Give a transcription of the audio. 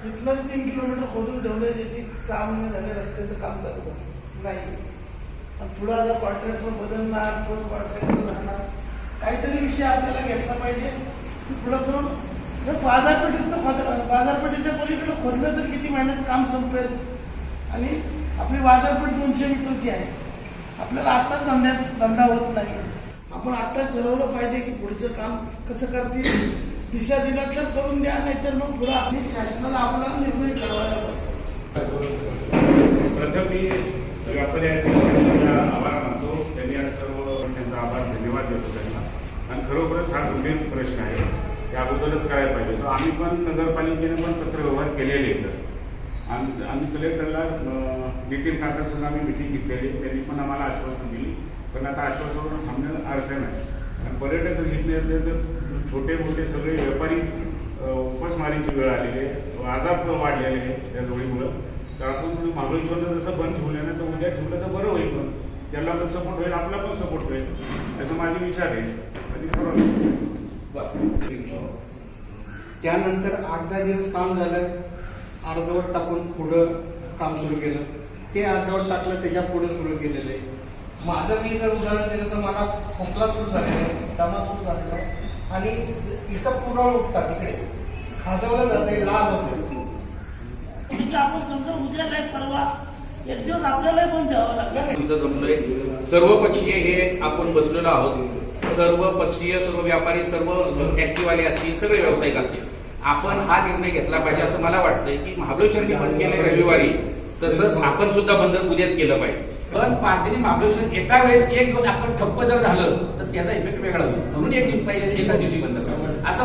इथलंच 3 kilometre खोदून ठेवलं, ज्याची 6 महिने झाले रस्त्याचं काम चालू नाही. आणि पुढे आता कॉन्ट्रॅक्टर बदलणार, पोस्ट कॉन्ट्रॅक्टर राहणार, काहीतरी विषय आपल्याला घेतला पाहिजे. पुढे करून जर बाजारपेठेच्या पलीकडे खोदलं तर किती महिन्यात काम संपेल. आणि आपली बाजारपेठ 200 मीटरची आहे. आपल्याला आत्ताच धंदा होत नाही. आपण आत्ताच ठरवलं पाहिजे की पुढचं काम कसं करतील. दिशा दिला तर करून द्या, नाहीतर मग पुढे आपली शासनाला आपला निर्णय ठरवायला पाहिजे. प्रथम मी व्यापाऱ्यांना आभार मानतो. त्यांनी आज सर्व त्यांचा आभार धन्यवाद देतो त्यांना. आणि खरोखरच हा गंभीर प्रश्न आहे, त्या अगोदरच करायला पाहिजे. आम्ही पण नगरपालिकेने पण पत्रव्यवहार केलेले आहेत. आम्ही कलेक्टरला नितीन काकासंग आम्ही मिटिंग घेतलेली, त्यांनी पण आम्हाला आश्वासन दिली. पण आता आश्वासनावर थांबण्याला अर्थ नाही. आणि पर्यटक घेतले असेल तर छोटे मोठे सगळे व्यापारी उपासमारीची वेळ आलेली आहे, आजार वाढलेले आहे त्या जोडीमुळं. तर आपण महाबळेश्वरला जसं बंद ठेवलं ना, तर उद्या ठेवलं तर बरं होईल. पण त्याला पण सपोर्ट होईल, आपला पण सपोर्ट होईल, असं माझे विचार आहे. आणि त्यानंतर 8-10 दिवस काम झालं, अर्धवट टाकून पुढं काम सुरू केलं. ते अर्धवट टाकलं, त्याच्या पुढे सुरू केलेलं आहे. माझं मी जर उदाहरण दिलं तर मला खोकला सुरू झालेला आहे, दमा सुरू झालेला आहे. आणि इथं पुरळ उठतात, इकडे खाजवलं जातं, लाल होतं. आपण समजा उद्या काय परवा एक दिवस आपल्याला पण द्यावं लागलं. इथं जमलोय सर्व पक्षीय हे आपण बसलेलो आहोत. सर्व पक्षीय, सर्व व्यापारी, सर्व टॅक्सीवाले असतील, सगळे व्यावसायिक असतील. आपण हा निर्णय घेतला पाहिजे असं मला वाटतंय की महाबळेश्वरने बंद केले रविवारी, तसंच आपण सुद्धा बंद उद्याच केलं पाहिजे. पण 5 दिनी महाबळेश्वर एका वेळेस एक दिवस आपण ठप्प जर झालं तर त्याचा इफेक्ट वेगळा होईल. म्हणून एक पहिले एकाच दिवशी बंद करावं असं